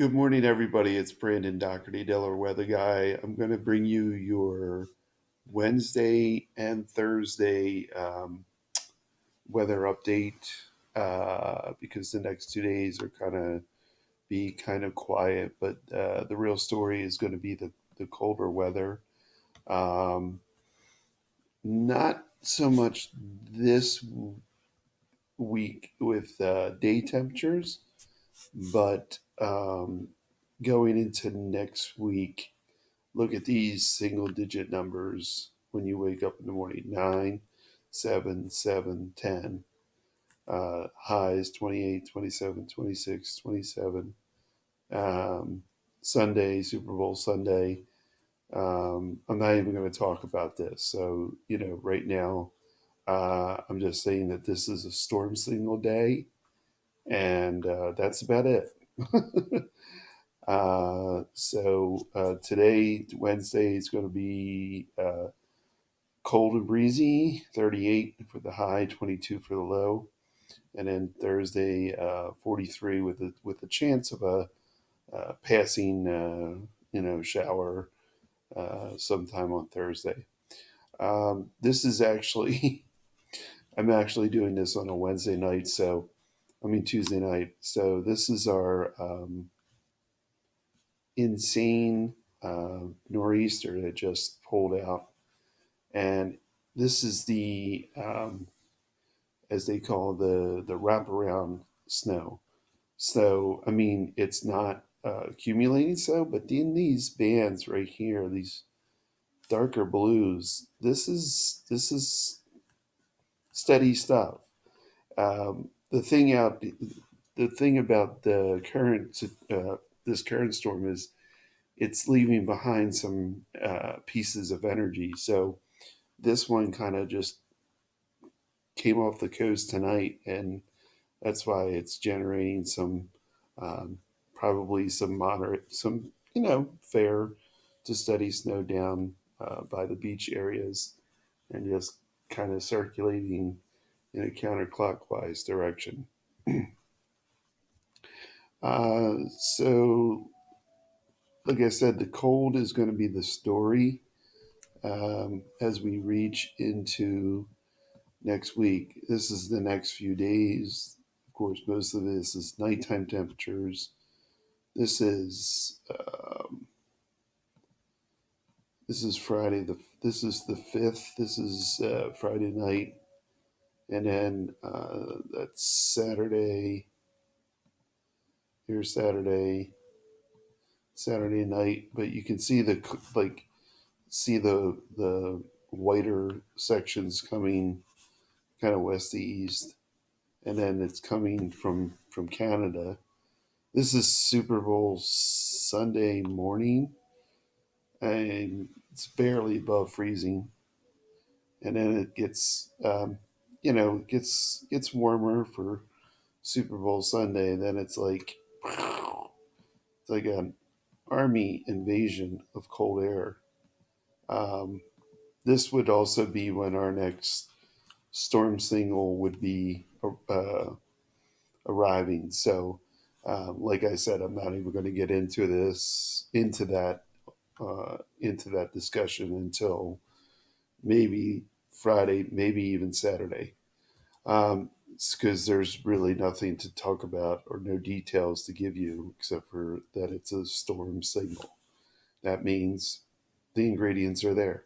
Good morning, everybody. It's Brandon Doherty, Delaware Weather Guy. I'm going to bring you your Wednesday and Thursday weather update because the next 2 days are kind of quiet. But the real story is going to be the colder weather. Um, Not so much this week with day temperatures, but going into next week. Look at these single digit numbers when you wake up in the morning: 9, 7, 7, 10. Highs 28, 27, 26, 27. Um, Sunday, Super Bowl Sunday. I'm not even going to talk about this. So, right now, I'm just saying that this is a storm signal day, and that's about it. Today, Wednesday, is going to be cold and breezy, 38 for the high, 22 for the low, and then Thursday, 43 with a chance of a passing, shower sometime on Thursday. This is actually I'm actually doing this on a Wednesday night, Tuesday night. So this is our insane nor'easter that just pulled out, and this is the as they call the wraparound snow. So it's not accumulating snow, but in these bands right here, these darker blues, this is steady stuff. The thing about the current this current storm is it's leaving behind some pieces of energy. So this one kind of just came off the coast tonight, and that's why it's generating some um, probably some moderate, some fair to steady snow down by the beach areas, and just kind of circulating in a counterclockwise direction. So, like I said, the cold is going to be the story as we reach into next week. This is the next few days. Of course, most of this is nighttime temperatures. This is this is Friday. This is the 5th. This is Friday night, and then that's Saturday. Here's Saturday night. But you can see the whiter sections coming kind of west to east, and then it's coming from Canada. This is Super Bowl Sunday morning, and it's barely above freezing. And then it gets, gets warmer for Super Bowl Sunday. And then it's like an army invasion of cold air. Um, this would also be when our next storm signal would be arriving. So, like I said, I'm not even going to get into that discussion until maybe Friday, maybe even Saturday, because there's really nothing to talk about or no details to give you except for that it's a storm signal. That means the ingredients are there.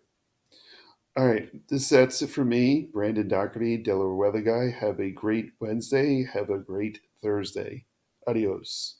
All right, that's it for me, Brandon Doherty, Delaware Weather Guy. Have a great Wednesday. Have a great Thursday. Adios.